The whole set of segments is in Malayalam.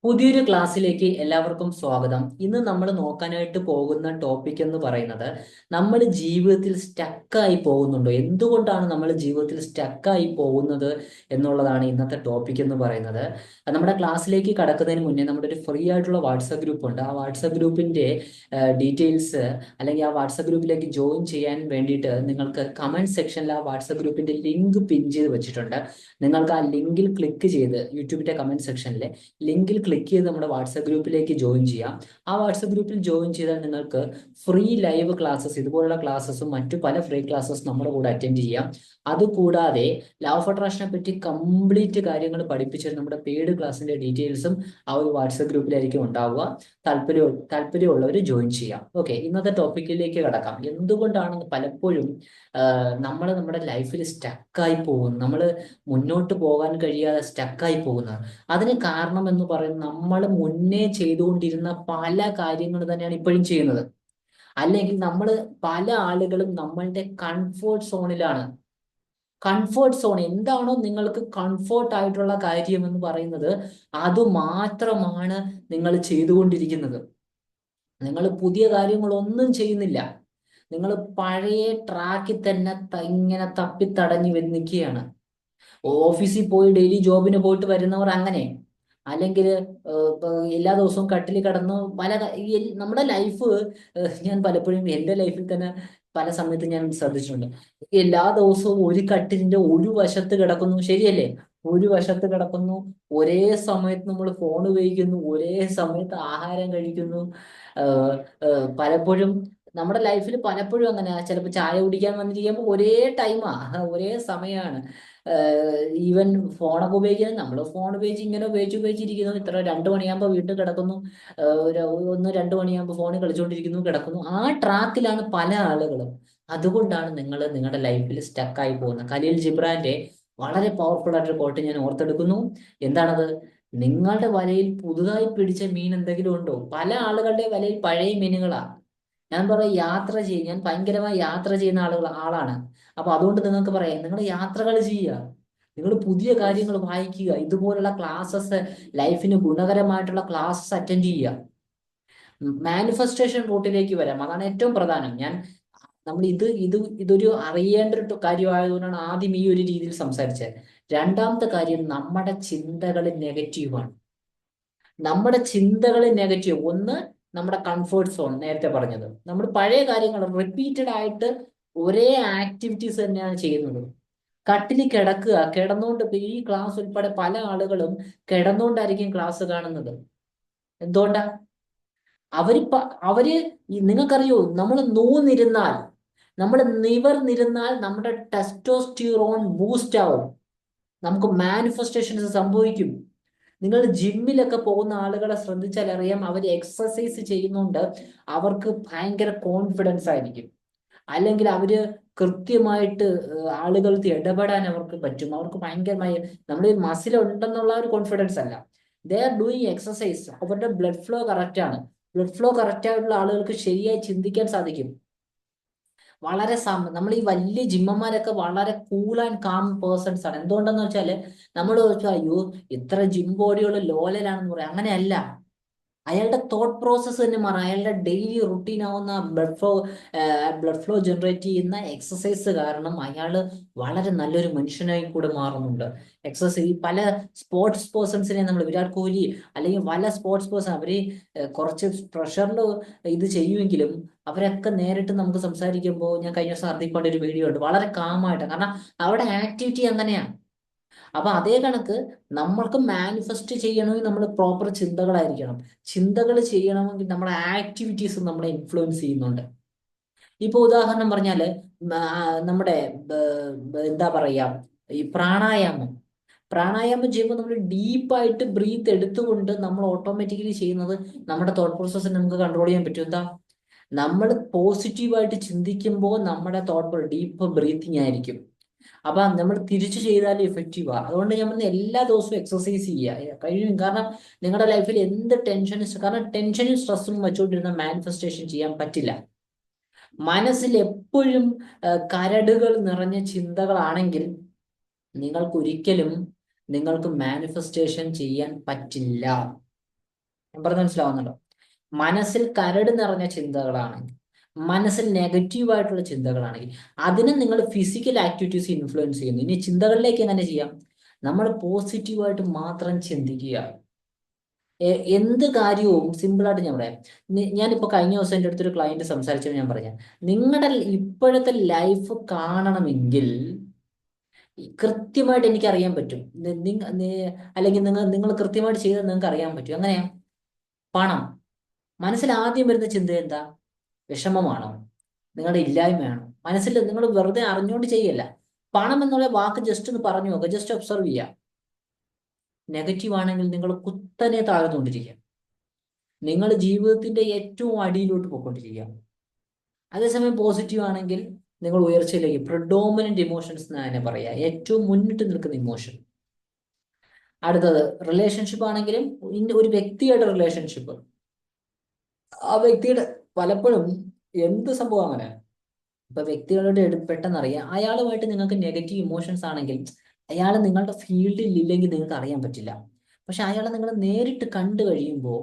പുതിയൊരു ക്ലാസ്സിലേക്ക് എല്ലാവർക്കും സ്വാഗതം. ഇന്ന് നമ്മൾ നോക്കാനായിട്ട് പോകുന്ന ടോപ്പിക് എന്ന് പറയുന്നത് നമ്മൾ ജീവിതത്തിൽ സ്റ്റക്കായി പോകുന്നുണ്ടോ, എന്തുകൊണ്ടാണ് നമ്മൾ ജീവിതത്തിൽ സ്റ്റക്കായി പോകുന്നത് എന്നുള്ളതാണ് ഇന്നത്തെ ടോപ്പിക് എന്ന് പറയുന്നത്. നമ്മുടെ ക്ലാസ്സിലേക്ക് കടക്കുന്നതിന് മുന്നേ നമ്മുടെ ഒരു ഫ്രീ ആയിട്ടുള്ള വാട്സപ്പ് ഗ്രൂപ്പ് ഉണ്ട്. ആ വാട്സപ്പ് ഗ്രൂപ്പിന്റെ ഡീറ്റെയിൽസ് അല്ലെങ്കിൽ ആ വാട്സപ്പ് ഗ്രൂപ്പിലേക്ക് ജോയിൻ ചെയ്യാൻ വേണ്ടിയിട്ട് നിങ്ങൾക്ക് കമന്റ് സെക്ഷനിൽ ആ വാട്സപ്പ് ഗ്രൂപ്പിന്റെ ലിങ്ക് പിൻ ചെയ്ത് വെച്ചിട്ടുണ്ട്. നിങ്ങൾക്ക് ആ ലിങ്കിൽ ക്ലിക്ക് ചെയ്ത് യൂട്യൂബിന്റെ കമന്റ് സെക്ഷനിൽ ലിങ്കിൽ ക്ലിക്ക് ചെയ്ത് നമ്മുടെ വാട്സപ്പ് ഗ്രൂപ്പിലേക്ക് ജോയിൻ ചെയ്യാം. ആ വാട്സപ്പ് ഗ്രൂപ്പിൽ ജോയിൻ ചെയ്താൽ നിങ്ങൾക്ക് ഫ്രീ ലൈവ് ക്ലാസ്സസ്, ഇതുപോലുള്ള ക്ലാസ്സസും മറ്റു പല ഫ്രീ ക്ലാസ്സസ് നമ്മുടെ കൂടെ അറ്റൻഡ് ചെയ്യാം. അതുകൂടാതെ ലോ ഓഫ് അട്രാക്ഷനെ പറ്റി കംപ്ലീറ്റ് കാര്യങ്ങൾ പഠിപ്പിച്ച് നമ്മുടെ പെയ്ഡ് ക്ലാസ്സിന്റെ ഡീറ്റെയിൽസും ആ ഒരു വാട്സപ്പ് ഗ്രൂപ്പിലായിരിക്കും ഉണ്ടാവുക. താല്പര്യമുള്ളവർ ജോയിൻ ചെയ്യാം. ഓക്കെ, ഇന്നത്തെ ടോപ്പിക്കിലേക്ക് കടക്കാം. എന്തുകൊണ്ടാണ് പലപ്പോഴും നമ്മൾ നമ്മുടെ ലൈഫിൽ സ്റ്റക്കായി പോകുന്നത്, നമ്മൾ മുന്നോട്ട് പോകാൻ കഴിയാതെ സ്റ്റക്കായി പോകുന്നത്? അതിന് കാരണം എന്ന് പറയുന്നത് നമ്മൾ മുന്നേ ചെയ്തുകൊണ്ടിരുന്ന പല കാര്യങ്ങൾ തന്നെയാണ് ഇപ്പോഴും ചെയ്യുന്നത്. അല്ലെങ്കിൽ നമ്മൾ പല ആളുകളും നമ്മളുടെ കംഫോർട്ട് സോണിലാണ്. കംഫോർട്ട് സോൺ എന്താണോ നിങ്ങൾക്ക് കംഫോർട്ട് ആയിട്ടുള്ള കാര്യം എന്ന് പറയുന്നത്, അത് മാത്രമാണ് നിങ്ങൾ ചെയ്തുകൊണ്ടിരിക്കുന്നത്. നിങ്ങൾ പുതിയ കാര്യങ്ങളൊന്നും ചെയ്യുന്നില്ല. നിങ്ങൾ പഴയ ട്രാക്കിൽ തന്നെ ഇങ്ങനെ തപ്പിത്തടഞ്ഞു നിൽക്കുകയാണ്. ഓഫീസിൽ പോയി ഡെയിലി ജോബിന് പോയിട്ട് വരുന്നവർ അങ്ങനെ, അല്ലെങ്കിൽ എല്ലാ ദിവസവും കട്ടിൽ കിടന്നു നമ്മുടെ ലൈഫ്. ഞാൻ പലപ്പോഴും എൻ്റെ ലൈഫിൽ തന്നെ പല സമയത്ത് ഞാൻ ശ്രദ്ധിച്ചിട്ടുണ്ട്. എല്ലാ ദിവസവും ഒരു കട്ടിലിന്റെ ഒരു വശത്ത് കിടക്കുന്നു, ശരിയല്ലേ? ഒരു വശത്ത് കിടക്കുന്നു, ഒരേ സമയത്ത് നമ്മൾ ഫോൺ ഉപയോഗിക്കുന്നു, ഒരേ സമയത്ത് ആഹാരം കഴിക്കുന്നു. ഏഹ് പലപ്പോഴും നമ്മുടെ ലൈഫിൽ പലപ്പോഴും അങ്ങനെ ചിലപ്പോൾ ചായ കുടിക്കാൻ വന്നിരിക്കുമ്പോൾ ഒരേ ടൈമാ, ഒരേ സമയമാണ്. ഈവൻ ഫോണൊക്കെ ഉപയോഗിക്കുന്നത്, നമ്മൾ ഫോൺ ഉപയോഗിച്ച് ഇങ്ങനെ ഉപയോഗിച്ചിരിക്കുന്നു. ഇത്ര 2 മണിയാകുമ്പോൾ വീട്ടിൽ കിടക്കുന്നു. ഒരു 1-2 മണിയാകുമ്പോൾ ഫോണിൽ കളിച്ചുകൊണ്ടിരിക്കുന്നു, കിടക്കുന്നു. ആ ട്രാക്കിലാണ് പല ആളുകളും. അതുകൊണ്ടാണ് നിങ്ങൾ നിങ്ങളുടെ ലൈഫിൽ സ്റ്റക്കായി പോകുന്നത്. ഖലീൽ ജിബ്രാന്റെ വളരെ പവർഫുൾ ആയിട്ടൊരു കോട്ട് ഞാൻ ഓർത്തെടുക്കുന്നു. എന്താണത്? നിങ്ങളുടെ വലയിൽ പുതുതായി പിടിച്ച മീൻ എന്തെങ്കിലും ഉണ്ടോ? പല ആളുകളുടെ വലയിൽ പഴയ മീനുകളാ. ഞാൻ പറയാം, യാത്ര ചെയ്യും. ഞാൻ ഭയങ്കരമായി യാത്ര ചെയ്യുന്ന ആളാണ്. അപ്പൊ അതുകൊണ്ട് നിങ്ങൾക്ക് പറയാം, നിങ്ങൾ യാത്രകൾ ചെയ്യുക, നിങ്ങൾ പുതിയ കാര്യങ്ങൾ വായിക്കുക, ഇതുപോലുള്ള ക്ലാസ്സസ്, ലൈഫിന് ഗുണകരമായിട്ടുള്ള ക്ലാസ്സസ് അറ്റൻഡ് ചെയ്യുക. മാനിഫെസ്റ്റേഷൻ റൂട്ടിലേക്ക് വരാം, അതാണ് ഏറ്റവും പ്രധാനം. നമ്മൾ ഇതൊരു അറിയേണ്ട ഒരു കാര്യമായതുകൊണ്ടാണ് ആദ്യം ഈ ഒരു രീതിയിൽ സംസാരിച്ചത്. രണ്ടാമത്തെ കാര്യം, നമ്മുടെ ചിന്തകൾ നെഗറ്റീവാണ്. നമ്മുടെ ചിന്തകൾ നെഗറ്റീവ്. ഒന്ന്, നമ്മുടെ കംഫേർട്ട് സോൺ, നേരത്തെ പറഞ്ഞത്. നമ്മൾ പഴയ കാര്യങ്ങൾ റിപ്പീറ്റഡ് ആയിട്ട് ഒരേ ആക്ടിവിറ്റീസ് തന്നെയാണ് ചെയ്യുന്നത്. കട്ടിൽ കിടക്കുക, കിടന്നുകൊണ്ട്. ഇപ്പൊ ഈ ക്ലാസ് ഉൾപ്പെടെ പല ആളുകളും കിടന്നുകൊണ്ടായിരിക്കും ക്ലാസ് കാണുന്നത്. എന്തുകൊണ്ടാ? അവര് നിങ്ങൾക്കറിയോ, നമ്മൾ നൂന്നിരുന്നാൽ, നമ്മൾ നിവർന്നിരുന്നാൽ നമ്മുടെ ടെസ്റ്റോസ്റ്റിറോൺ ബൂസ്റ്റ് ആവും, നമുക്ക് മാനിഫെസ്റ്റേഷൻസ് സംഭവിക്കും. നിങ്ങൾ ജിമ്മിലൊക്കെ പോകുന്ന ആളുകളെ ശ്രദ്ധിച്ചാൽ അറിയാം, അവർ എക്സസൈസ് ചെയ്യുന്നുണ്ട്, അവർക്ക് ഭയങ്കര കോൺഫിഡൻസ് ആയിരിക്കും. അല്ലെങ്കിൽ അവര് കൃത്യമായിട്ട് ആളുകൾക്ക് ഇടപെടാൻ അവർക്ക് പറ്റും. അവർക്ക് ഭയങ്കരമായി, നമ്മുടെ മസിൽ ഉണ്ടെന്നുള്ള ഒരു കോൺഫിഡൻസ് അല്ല, ദേ ആർ ഡൂയിങ് എക്സസൈസ്. അവരുടെ ബ്ലഡ് ഫ്ലോ കറക്റ്റ് ആണ്. ബ്ലഡ് ഫ്ലോ കറക്റ്റ് ആയിട്ടുള്ള ആളുകൾക്ക് ശരിയായി ചിന്തിക്കാൻ സാധിക്കും. നമ്മൾ ഈ വലിയ ജിമ്മന്മാരൊക്കെ വളരെ കൂൾ ആൻഡ് കാം പേഴ്സൺസ് ആണ്. എന്തുകൊണ്ടെന്ന് വെച്ചാല് നമ്മൾ ചോദിച്ചു, അയ്യോ ഇത്ര ജിം ബോഡിയുള്ള ലോലനാണെന്ന് പറയാം. അങ്ങനെയല്ല. അയാളുടെ തോട്ട് പ്രോസസ്സ് തന്നെ മാറും. അയാളുടെ ഡെയിലി റുട്ടീൻ ആവുന്ന ബ്ലഡ് ഫ്ലോ ജനറേറ്റ് ചെയ്യുന്ന എക്സസൈസ് കാരണം അയാൾ വളരെ നല്ലൊരു മനുഷ്യനായി കൂടെ മാറുന്നുണ്ട്. എക്സസൈസ്, പല സ്പോർട്സ് പേഴ്സൺസിനെ നമ്മൾ, വിരാട് കോഹ്ലി അല്ലെങ്കിൽ പല സ്പോർട്സ് പേഴ്സൺ, അവര് കുറച്ച് പ്രഷറിൽ ഇത് ചെയ്യുമെങ്കിലും അവരൊക്കെ നേരിട്ട് നമുക്ക് സംസാരിക്കുമ്പോൾ, ഞാൻ കഴിഞ്ഞ ദിവസം ഹാർദിക് പാണ്ഡ്യ ഒരു വീഡിയോ ഉണ്ട്, വളരെ കാമായിട്ട്. കാരണം അവിടെ ആക്ടിവിറ്റി അങ്ങനെയാണ്. അപ്പൊ അതേ കണക്ക് നമ്മൾക്ക് മാനിഫെസ്റ്റ് ചെയ്യണമെങ്കിൽ നമ്മൾ പ്രോപ്പർ ചിന്തകളായിരിക്കണം. ചിന്തകൾ ചെയ്യണമെങ്കിൽ നമ്മുടെ ആക്ടിവിറ്റീസ് നമ്മളെ ഇൻഫ്ലുവൻസ് ചെയ്യുന്നുണ്ട്. ഇപ്പൊ ഉദാഹരണം പറഞ്ഞാല്, നമ്മുടെ എന്താ പറയാ, ഈ പ്രാണായാമം ചെയ്യുമ്പോൾ നമ്മൾ ഡീപ്പായിട്ട് ബ്രീത്ത് എടുത്തുകൊണ്ട് നമ്മൾ ഓട്ടോമാറ്റിക്കലി ചെയ്യുന്നത്, നമ്മുടെ തോട്ട് പ്രോസസ്സിനെ നമുക്ക് കൺട്രോൾ ചെയ്യാൻ പറ്റും. എന്താ? നമ്മൾ പോസിറ്റീവായിട്ട് ചിന്തിക്കുമ്പോൾ നമ്മുടെ തോട്ട് ഡീപ്പ് ബ്രീത്തിങ് ആയിരിക്കും. അപ്പൊ നമ്മൾ തിരിച്ചു ചെയ്താൽ ഇഫക്റ്റീവാ. അതുകൊണ്ട് ഞാൻ പറഞ്ഞ എല്ലാ ദിവസവും എക്സസൈസ് ചെയ്യുക കഴിയും. കാരണം നിങ്ങളുടെ ലൈഫിൽ എന്ത് കാരണം ടെൻഷനും സ്ട്രെസ്സും വെച്ചുകൊണ്ടിരുന്ന മാനിഫെസ്റ്റേഷൻ ചെയ്യാൻ പറ്റില്ല. മനസ്സിൽ എപ്പോഴും കരടുകൾ നിറഞ്ഞ ചിന്തകളാണെങ്കിൽ നിങ്ങൾക്ക് ഒരിക്കലും നിങ്ങൾക്ക് മാനിഫെസ്റ്റേഷൻ ചെയ്യാൻ പറ്റില്ല. ഞാൻ പറഞ്ഞ മനസ്സിലാവുന്നുണ്ടോ? മനസ്സിൽ കരട് നിറഞ്ഞ ചിന്തകളാണെങ്കിൽ, മനസ്സിൽ നെഗറ്റീവായിട്ടുള്ള ചിന്തകളാണെങ്കിൽ അതിനെ നിങ്ങൾ ഫിസിക്കൽ ആക്ടിവിറ്റീസ് ഇൻഫ്ലുവൻസ് ചെയ്യുന്നു. ഇനി ചിന്തകളിലേക്ക് എങ്ങനെ ചെയ്യാം? നമ്മൾ പോസിറ്റീവായിട്ട് മാത്രം ചിന്തിക്കുക. എന്ത് കാര്യവും സിമ്പിളായിട്ട് ഞാൻ പറയാം. ഞാനിപ്പോൾ കഴിഞ്ഞ ദിവസം എൻ്റെ അടുത്തൊരു ക്ലയന്റ് സംസാരിച്ചപ്പോൾ ഞാൻ പറയാം, നിങ്ങളുടെ ഇപ്പോഴത്തെ ലൈഫ് കാണണമെങ്കിൽ കൃത്യമായിട്ട് എനിക്ക് അറിയാൻ പറ്റും. അല്ലെങ്കിൽ നിങ്ങൾ കൃത്യമായിട്ട് ചെയ്താൽ നിങ്ങൾക്ക് അറിയാൻ പറ്റും. എങ്ങനെയാ? പണം. മനസ്സിൽ ആദ്യം വരുന്ന ചിന്ത എന്താ? വിഷമമാണോ? നിങ്ങളുടെ ഇല്ലായ്മയാണോ? മനസ്സിൽ നിങ്ങൾ വെറുതെ അറിഞ്ഞുകൊണ്ട് ചെയ്യല്ല. പണം എന്നുള്ള വാക്ക് ജസ്റ്റ് ഒന്ന് പറഞ്ഞു നോക്കുക, ജസ്റ്റ് ഒബ്സർവ് ചെയ്യുക. നെഗറ്റീവ് ആണെങ്കിൽ നിങ്ങൾ കുത്തനെ താഴ്ന്നുകൊണ്ടിരിക്കുക, നിങ്ങൾ ജീവിതത്തിന്റെ ഏറ്റവും അടിയിലോട്ട് പോയിക്കൊണ്ടിരിക്കുക. അതേസമയം പോസിറ്റീവ് ആണെങ്കിൽ നിങ്ങൾ ഉയർച്ചയിലേക്ക്, പ്രിഡോമിനന്റ് ഇമോഷൻസ് എന്ന് തന്നെ പറയാ, ഏറ്റവും മുന്നിട്ട് നിൽക്കുന്ന ഇമോഷൻ. അടുത്തത് റിലേഷൻഷിപ്പ് ആണെങ്കിലും, ഒരു വ്യക്തിയുടെ റിലേഷൻഷിപ്പ്, ആ വ്യക്തിയുടെ പലപ്പോഴും എന്ത് സംഭവം അങ്ങനെ ഇപ്പൊ വ്യക്തികളോട് പെട്ടെന്ന് അറിയാം, അയാളുമായിട്ട് നിങ്ങൾക്ക് നെഗറ്റീവ് ഇമോഷൻസ് ആണെങ്കിൽ അയാൾ നിങ്ങളുടെ ഫീൽഡിൽ ഇല്ലെങ്കിൽ നിങ്ങൾക്ക് അറിയാൻ പറ്റില്ല. പക്ഷെ അയാളെ നിങ്ങൾ നേരിട്ട് കണ്ടു കഴിയുമ്പോൾ,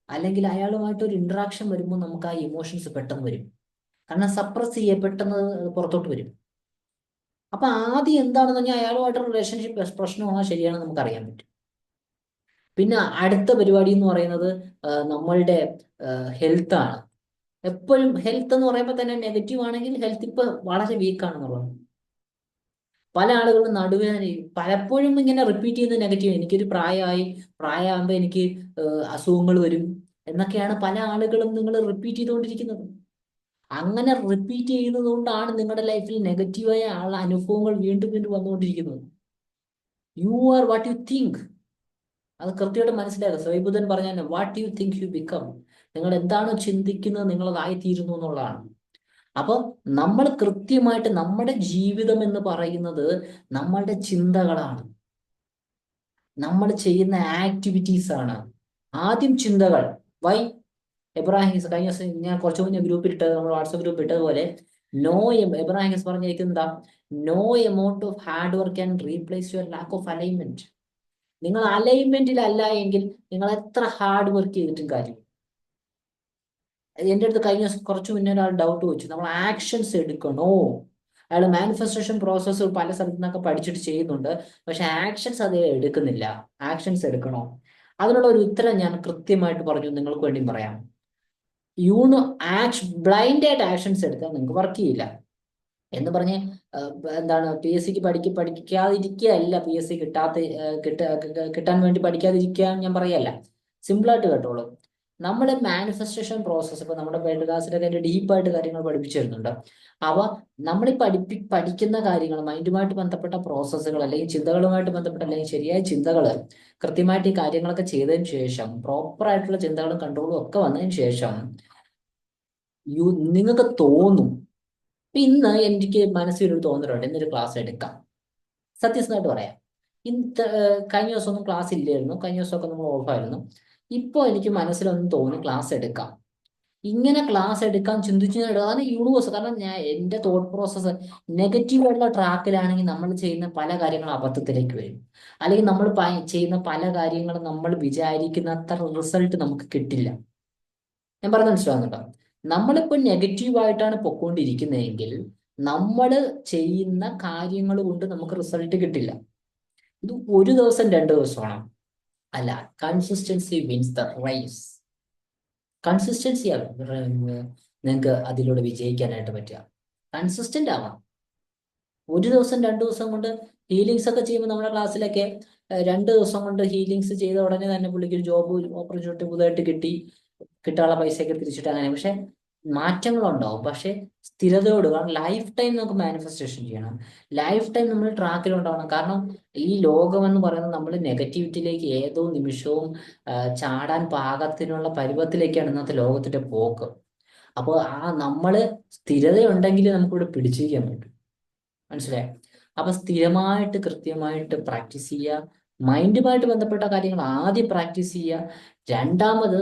അല്ലെങ്കിൽ അയാളുമായിട്ട് ഒരു ഇന്ററാക്ഷൻ വരുമ്പോൾ നമുക്ക് ആ ഇമോഷൻസ് പെട്ടെന്ന് വരും. കാരണം സപ്രസ് ചെയ്യ പെട്ടെന്ന് പുറത്തോട്ട് വരും. അപ്പൊ ആദ്യം എന്താണെന്ന് പറഞ്ഞാൽ അയാളുമായിട്ട് റിലേഷൻഷിപ്പ് പ്രശ്നമാണോ ശരിയാണെന്ന് നമുക്ക് അറിയാൻ പറ്റും. പിന്നെ അടുത്ത പരിപാടി എന്ന് പറയുന്നത് നമ്മളുടെ ഹെൽത്ത് ആണ്. എപ്പോഴും ഹെൽത്ത് എന്ന് പറയുമ്പോൾ തന്നെ നെഗറ്റീവ് ആണെങ്കിൽ ഹെൽത്ത് ഇപ്പൊ വളരെ വീക്കാണെന്നുള്ളത്. പല ആളുകളും നടുവേദന, പലപ്പോഴും ഇങ്ങനെ റിപ്പീറ്റ് ചെയ്യുന്ന നെഗറ്റീവ്, എനിക്കൊരു പ്രായമാകുമ്പോൾ എനിക്ക് അസുഖങ്ങൾ വരും എന്നൊക്കെയാണ് പല ആളുകളും നിങ്ങൾ റിപ്പീറ്റ് ചെയ്തുകൊണ്ടിരിക്കുന്നത്. അങ്ങനെ റിപ്പീറ്റ് ചെയ്യുന്നത് കൊണ്ടാണ് നിങ്ങളുടെ ലൈഫിൽ നെഗറ്റീവായ അനുഭവങ്ങൾ വീണ്ടും വീണ്ടും വന്നുകൊണ്ടിരിക്കുന്നത്. You are what you think. അത് കൃത്യമായിട്ട് മനസ്സിലാക്കുക. സ്വൈബുദ്ധൻ പറഞ്ഞാൽ what you think you become. നിങ്ങൾ എന്താണോ ചിന്തിക്കുന്നത് നിങ്ങൾ അതായിത്തീരുന്നു എന്നുള്ളതാണ്. അപ്പൊ നമ്മൾ കൃത്യമായിട്ട് നമ്മുടെ ജീവിതം എന്ന് പറയുന്നത് നമ്മളുടെ ചിന്തകളാണ്, നമ്മൾ ചെയ്യുന്ന ആക്ടിവിറ്റീസ് ആണ്. ആദ്യം ചിന്തകൾ. വൈ? എബ്രാഹിം കഴിഞ്ഞ ദിവസം ഞാൻ കുറച്ചു മുന്നേ ഗ്രൂപ്പിൽ ഇട്ടത്, നമ്മൾ വാട്സപ്പ് ഗ്രൂപ്പ് ഇട്ടതുപോലെ, എബ്രാഹിം പറഞ്ഞിരിക്കുന്നത് എന്താ? No amount of hard work can replace your lack of alignment. നിങ്ങൾ അലൈൻമെന്റിൽ അല്ല എങ്കിൽ നിങ്ങൾ എത്ര ഹാർഡ് വർക്ക് ചെയ്തിട്ടും കാര്യം. എൻ്റെ അടുത്ത് കഴിഞ്ഞ കുറച്ച് മുന്നേ ഒരാൾ ഡൗട്ട് വെച്ചു, നമ്മൾ ആക്ഷൻസ് എടുക്കണോ? അയാൾ മാനിഫെസ്റ്റേഷൻ പ്രോസസ്സ് പല സ്ഥലത്തു നിന്നൊക്കെ പഠിച്ചിട്ട് ചെയ്യുന്നുണ്ട്, പക്ഷെ ആക്ഷൻസ് അത് എടുക്കുന്നില്ല. ആക്ഷൻസ് എടുക്കണോ? അതിനുള്ള ഒരു ഉത്തരം ഞാൻ കൃത്യമായിട്ട് പറഞ്ഞു, നിങ്ങൾക്ക് വേണ്ടി പറയാം. ബ്ലൈൻഡ് ആയിട്ട് ആക്ഷൻസ് എടുത്താൽ നിങ്ങൾക്ക് വർക്ക് ചെയ്യില്ല എന്ന് പറഞ്ഞ് എന്താണ് പി എസ് സിക്ക് പഠിക്കാതിരിക്കുകയല്ല, പി എസ് സി കിട്ടാൻ വേണ്ടി പഠിക്കാതിരിക്കാൻ ഞാൻ പറയല്ല. സിമ്പിളായിട്ട് കേട്ടോളൂ. നമ്മുടെ മാനിഫെസ്റ്റേഷൻ പ്രോസസ്സ് ഇപ്പൊ നമ്മുടെ പേരുടെ ക്ലാസ്സിലൊക്കെ അതിന്റെ ഡീപ്പായിട്ട് കാര്യങ്ങൾ പഠിപ്പിച്ചു തരുന്നുണ്ട്. അവ നമ്മൾ ഈ പഠിക്കുന്ന കാര്യങ്ങൾ, മൈൻഡുമായിട്ട് ബന്ധപ്പെട്ട പ്രോസസ്സുകൾ, അല്ലെങ്കിൽ ചിന്തകളുമായിട്ട് ബന്ധപ്പെട്ട, അല്ലെങ്കിൽ ശരിയായ ചിന്തകൾ, കൃത്യമായിട്ട് ഈ കാര്യങ്ങളൊക്കെ ചെയ്തതിന് ശേഷം, പ്രോപ്പർ ആയിട്ടുള്ള ചിന്തകളും കൺട്രോളും ഒക്കെ വന്നതിന് ശേഷം നിങ്ങൾക്ക് തോന്നും. ഇന്ന് എനിക്ക് മനസ്സിലൊരു തോന്നലുണ്ട്, ഇന്നൊരു ക്ലാസ് എടുക്കാം. സത്യസന്ധമായിട്ട് പറയാം, ഇന്ന് കഴിഞ്ഞ ദിവസമൊന്നും ക്ലാസ് ഇല്ലായിരുന്നു, കഴിഞ്ഞ ദിവസമൊക്കെ നമ്മൾ ഓഫായിരുന്നു. ഇപ്പോൾ എനിക്ക് മനസ്സിലൊന്നും തോന്നി ക്ലാസ് എടുക്കാം. ഇങ്ങനെ ക്ലാസ് എടുക്കാൻ ചിന്തിച്ചു അതാണ് യൂണിവേഴ്സ്. കാരണം ഞാൻ എൻ്റെ തോട്ട് പ്രോസസ്സ് നെഗറ്റീവ് ആയിട്ടുള്ള ട്രാക്കിലാണെങ്കിൽ നമ്മൾ ചെയ്യുന്ന പല കാര്യങ്ങളും അബദ്ധത്തിലേക്ക് വരും. അല്ലെങ്കിൽ നമ്മൾ ചെയ്യുന്ന പല കാര്യങ്ങളും നമ്മൾ വിചാരിക്കുന്ന അത്ര റിസൾട്ട് നമുക്ക് കിട്ടില്ല. ഞാൻ പറഞ്ഞ മനസ്സിലാവുന്നുണ്ടോ? നമ്മളിപ്പോൾ നെഗറ്റീവായിട്ടാണ് പൊക്കോണ്ടിരിക്കുന്നതെങ്കിൽ നമ്മൾ ചെയ്യുന്ന കാര്യങ്ങൾ കൊണ്ട് നമുക്ക് റിസൾട്ട് കിട്ടില്ല. ഇത് ഒരു ദിവസം 2 ദിവസമാണ് അല്ല, consistency wins the race. Consistency നിങ്ങൾക്ക് അതിലൂടെ വിജയിക്കാനായിട്ട് പറ്റുക. കൺസിസ്റ്റന്റ് ആവാം. ഒരു ദിവസം 2 ദിവസം കൊണ്ട് ഹീലിങ്സ് ഒക്കെ ചെയ്യുമ്പോൾ നമ്മുടെ ക്ലാസ്സിലൊക്കെ 2 ദിവസം കൊണ്ട് ഹീലിങ്സ് ചെയ്ത ഉടനെ തന്നെ പുള്ളിക്ക് ഒരു ജോബ് ഓപ്പർച്യൂണിറ്റി പുതുതായിട്ട് കിട്ടാനുള്ള പൈസയൊക്കെ തിരിച്ചിട്ട് അങ്ങനെ. പക്ഷെ മാറ്റങ്ങളുണ്ടാവും, പക്ഷെ സ്ഥിരതയോട്. കാരണം ലൈഫ് ടൈം നമുക്ക് മാനിഫെസ്റ്റേഷൻ ചെയ്യണം, ലൈഫ് ടൈം നമ്മൾ ട്രാക്കിലുണ്ടാവണം. കാരണം ഈ ലോകം എന്ന് പറയുന്നത് നമ്മൾ നെഗറ്റിവിറ്റിയിലേക്ക് ഏതോ നിമിഷവും ചാടാൻ പാകത്തിനുള്ള പരുവത്തിലേക്കാണ് ഇന്നത്തെ ലോകത്തിന്റെ പോക്ക്. അപ്പോൾ നമ്മള് സ്ഥിരതയുണ്ടെങ്കിൽ നമുക്കിവിടെ പിടിച്ചിരിക്കാൻ പറ്റും. മനസ്സിലായോ? അപ്പൊ സ്ഥിരമായിട്ട് കൃത്യമായിട്ട് പ്രാക്ടീസ് ചെയ്യുക. മൈൻഡുമായിട്ട് ബന്ധപ്പെട്ട കാര്യങ്ങൾ ആദ്യം പ്രാക്ടീസ് ചെയ്യുക. രണ്ടാമത്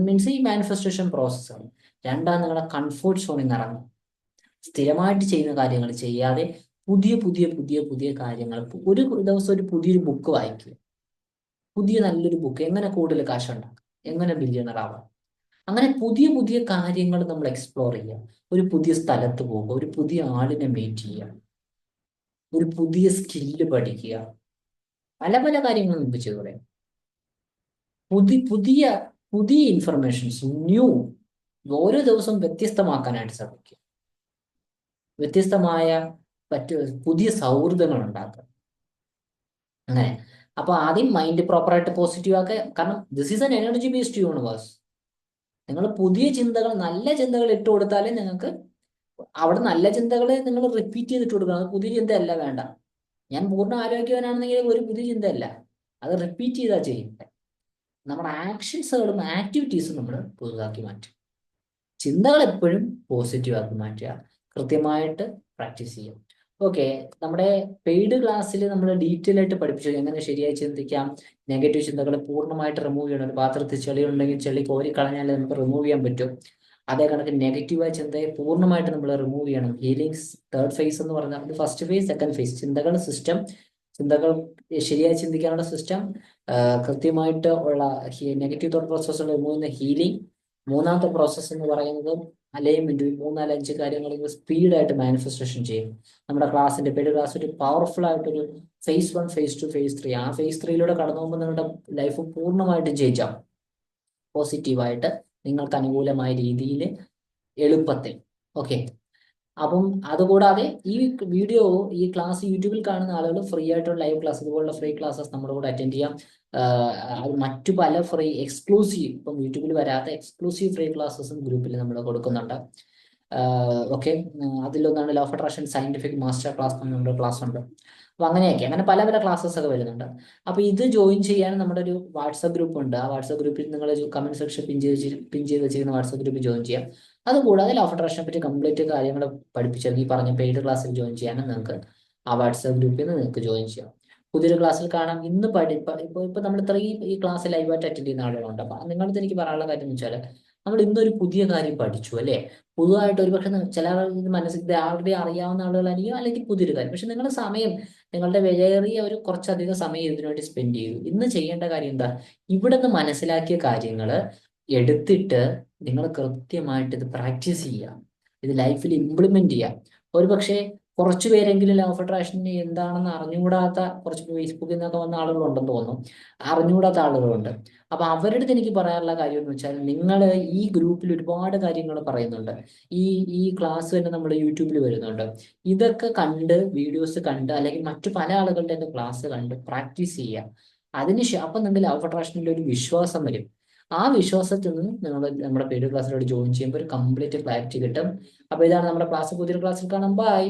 മീൻസ് ഈ മാനിഫെസ്റ്റേഷൻ പ്രോസസ്സാണ്. നിങ്ങളുടെ കംഫോർട്ട് സോണിൽ നിന്ന് ഇറങ്ങും. സ്ഥിരമായിട്ട് ചെയ്യുന്ന കാര്യങ്ങൾ ചെയ്യാതെ പുതിയ പുതിയ പുതിയ പുതിയ കാര്യങ്ങൾ. ഒരു ദിവസം ഒരു പുതിയൊരു ബുക്ക് വായിക്കുക, പുതിയ നല്ലൊരു ബുക്ക്, എങ്ങനെ കൂടുതൽ കാശുണ്ടാക്കാം, എങ്ങനെ ബില്യണർ ആവാം. അങ്ങനെ പുതിയ പുതിയ കാര്യങ്ങൾ നമ്മൾ എക്സ്പ്ലോർ ചെയ്യുക. ഒരു പുതിയ സ്ഥലത്ത് പോകുക, ഒരു പുതിയ ആളിനെ മീറ്റ് ചെയ്യുക, ഒരു പുതിയ സ്കില്ല് പഠിക്കുക, പല പല കാര്യങ്ങൾ നമുക്ക് ചെയ്തു പറയാം. പുതിയ പുതിയ പുതിയ ഇൻഫർമേഷൻസ്, ന്യൂ, ഓരോ ദിവസവും വ്യത്യസ്തമാക്കാനായിട്ട് ശ്രമിക്കുക. വ്യത്യസ്തമായ പറ്റു പുതിയ സൗഹൃദങ്ങൾ ഉണ്ടാക്കുക. അങ്ങനെ അപ്പൊ ആദ്യം മൈൻഡ് പ്രോപ്പറായിട്ട് പോസിറ്റീവ് ആക്കുക. കാരണം this is N energy based universe. നിങ്ങൾ പുതിയ ചിന്തകൾ, നല്ല ചിന്തകൾ ഇട്ട് കൊടുത്താലേ നിങ്ങൾക്ക് അവിടെ നല്ല ചിന്തകളെ നിങ്ങൾ റിപ്പീറ്റ് ചെയ്തിട്ട് കൊടുക്കണം. അത് പുതിയ ചിന്തയല്ല, വേണ്ട. ഞാൻ പൂർണ്ണ ആരോഗ്യവാനാണെന്നെങ്കിൽ ഒരു പുതിയ ചിന്തയല്ല, അത് റിപ്പീറ്റ് ചെയ്താൽ ചെയ്യുന്നത്. നമ്മുടെ ആക്ഷൻസുകളും ആക്ടിവിറ്റീസും നമ്മൾ പുതുതാക്കി മാറ്റും. ചിന്തകൾ എപ്പോഴും പോസിറ്റീവ് ആക്കി മാറ്റുക, കൃത്യമായിട്ട് പ്രാക്ടീസ് ചെയ്യുക. ഓക്കെ, നമ്മുടെ പെയ്ഡ് ക്ലാസ്സിൽ നമ്മൾ ഡീറ്റെയിൽ ആയിട്ട് പഠിപ്പിച്ചു എങ്ങനെ ശരിയായി ചിന്തിക്കാം, നെഗറ്റീവ് ചിന്തകളെ പൂർണ്ണമായിട്ട് റിമൂവ് ചെയ്യണം. ഒരു പാത്രത്തിൽ ചെളി ഉണ്ടെങ്കിൽ ചെളി കോരി കളഞ്ഞാൽ നമുക്ക് റിമൂവ് ചെയ്യാൻ പറ്റും. അതേ കണക്ക് നെഗറ്റീവായ ചിന്തയെ പൂർണ്ണമായിട്ട് നമ്മൾ റിമൂവ് ചെയ്യണം. ഹീലിംഗ്സ് തേർഡ് ഫേസ് എന്ന് പറഞ്ഞാൽ അത് first phase, second phase. System, ചിന്തകൾ ശരിയായി ചിന്തിക്കാനുള്ള സിസ്റ്റം, കൃത്യമായിട്ട് ഉള്ള നെഗറ്റീവ് തോട്ട് പ്രോസസ്സുകൾ റിമൂവ് ചെയ്യുന്ന ഹീലിംഗ്. മൂന്നാമത്തെ പ്രോസസ്സ് എന്ന് പറയുന്നത് അലൈൻമെന്റ്. 3-4-5 കാര്യങ്ങൾ സ്പീഡായിട്ട് മാനിഫെസ്റ്റേഷൻ ചെയ്യും. നമ്മുടെ ക്ലാസ്സിന്റെ പേര് ക്ലാസ് ഒരു പവർഫുൾ ആയിട്ടൊരു ഫേസ് 1, ഫേസ് 2, ഫേസ് 3. ആ ഫേസ് 3യിലൂടെ കടന്നു പോകുമ്പോൾ നിങ്ങളുടെ ലൈഫ് പൂർണ്ണമായിട്ടും ചേഞ്ചാവും. പോസിറ്റീവായിട്ട്, നിങ്ങൾക്ക് അനുകൂലമായ രീതിയിൽ, എളുപ്പത്തിൽ. ഓക്കെ, അപ്പം അതുകൂടാതെ ഈ വീഡിയോ, ഈ ക്ലാസ് യൂട്യൂബിൽ കാണുന്ന ആളുകൾ ഫ്രീ ആയിട്ടുള്ള ലൈവ് ക്ലാസ്, ഇതുപോലുള്ള ഫ്രീ ക്ലാസ്സസ് നമ്മുടെ കൂടെ അറ്റൻഡ് ചെയ്യാം. മറ്റു പല ഫ്രീ എക്സ്ക്ലൂസീവ്, ഇപ്പം യൂട്യൂബിൽ വരാത്ത എക്സ്ക്ലൂസീവ് ഫ്രീ ക്ലാസ്സസും ഗ്രൂപ്പിൽ നമ്മൾ കൊടുക്കുന്നുണ്ട്. ഓക്കെ, അതിലൊന്നാണ് law of attraction scientific master class നമ്മുടെ ക്ലാസ് ഉണ്ട്. അപ്പൊ അങ്ങനെയൊക്കെ, അങ്ങനെ പല പല ക്ലാസ്സസ് ഒക്കെ വരുന്നുണ്ട്. അപ്പൊ ഇത് ജോയിൻ ചെയ്യാൻ നമ്മുടെ ഒരു വാട്സപ്പ് ഗ്രൂപ്പ് ഉണ്ട്. ആ വാട്സപ്പ് ഗ്രൂപ്പിൽ നിങ്ങൾ കമന്റ് സെക്ഷൻ പിൻ ചെയ്ത് വെച്ചിരിക്കുന്ന വാട്സപ്പ് ഗ്രൂപ്പിൽ ജോയിൻ ചെയ്യാം. അതുകൂടാതെ ലോ ഓഫ് അട്രാക്ഷനെ പറ്റി കംപ്ലീറ്റ് കാര്യങ്ങൾ പഠിപ്പിച്ചാൽ ഈ പറഞ്ഞ പെയ്ഡ് ക്ലാസ്സിൽ ജോയിൻ ചെയ്യാനും നിങ്ങൾക്ക് ആ വാട്സപ്പ് ഗ്രൂപ്പിൽ നിന്ന് നിങ്ങൾക്ക് ജോയിൻ ചെയ്യാം. പുതിയൊരു ക്ലാസ്സിൽ കാണാം. ഇന്ന് ഇപ്പൊ നമ്മൾ ഇത്രയും ഈ ക്ലാസ് ലൈവായിട്ട് അറ്റൻഡ് ചെയ്യുന്ന ആളുകളുണ്ട്. അപ്പൊ നിങ്ങളുടെ എനിക്ക് പറയാനുള്ള കാര്യം എന്ന് വെച്ചാൽ, നമ്മൾ ഇന്നൊരു പുതിയ കാര്യം പഠിച്ചു അല്ലേ. പുതുതായിട്ട് ഒരുപക്ഷെ ചില മനസ്സിൽ ആൾറെഡി അറിയാവുന്ന ആളുകളായിരിക്കും, അല്ലെങ്കിൽ പുതിയൊരു കാര്യം. പക്ഷെ നിങ്ങളുടെ സമയം, നിങ്ങളുടെ വിലയേറിയ ഒരു കുറച്ചധികം സമയം ഇതിനു വേണ്ടി സ്പെൻഡ് ചെയ്തു. ഇന്ന് ചെയ്യേണ്ട കാര്യം എന്താ? ഇവിടെ നിന്ന് മനസ്സിലാക്കിയ കാര്യങ്ങൾ എടുത്തിട്ട് നിങ്ങൾ കൃത്യമായിട്ട് ഇത് പ്രാക്ടീസ് ചെയ്യുക, ഇത് ലൈഫിൽ ഇംപ്ലിമെന്റ് ചെയ്യുക. ഒരുപക്ഷെ കുറച്ചു പേരെങ്കിലും ലോ ഓഫ് അട്രാക്ഷൻ എന്താണെന്ന് അറിഞ്ഞുകൂടാത്ത കുറച്ച് ഫേസ്ബുക്കിൽ നിന്നൊക്കെ വന്ന ആളുകളുണ്ടെന്ന് തോന്നുന്നു, അറിഞ്ഞുകൂടാത്ത ആളുകളുണ്ട്. അപ്പൊ അവരുടെ അടുത്ത് എനിക്ക് പറയാനുള്ള കാര്യം എന്ന് വെച്ചാൽ, നിങ്ങൾ ഈ ഗ്രൂപ്പിൽ ഒരുപാട് കാര്യങ്ങൾ പറയുന്നുണ്ട്. ഈ ഈ ക്ലാസ് തന്നെ നമ്മുടെ യൂട്യൂബിൽ വരുന്നുണ്ട്. ഇതൊക്കെ കണ്ട്, വീഡിയോസ് കണ്ട്, അല്ലെങ്കിൽ മറ്റു പല ആളുകളുടെ ക്ലാസ് കണ്ട് പ്രാക്ടീസ് ചെയ്യുക. അപ്പൊ നിങ്ങൾക്ക് ലോ ഓഫ് അട്രാക്ഷനിൽ ഒരു വിശ്വാസം വരും. ആ വിശ്വാസത്തിൽ നിന്ന് നിങ്ങൾ നമ്മുടെ പെയ്ഡ് ക്ലാസ്സിലോട് ജോയിൻ ചെയ്യുമ്പോൾ ഒരു കംപ്ലീറ്റ് ക്ലാരിറ്റി കിട്ടും. അപ്പൊ ഇതാണ് നമ്മുടെ ക്ലാസ്. പുതിയൊരു ക്ലാസ്സിൽ കാണാം. ബൈ.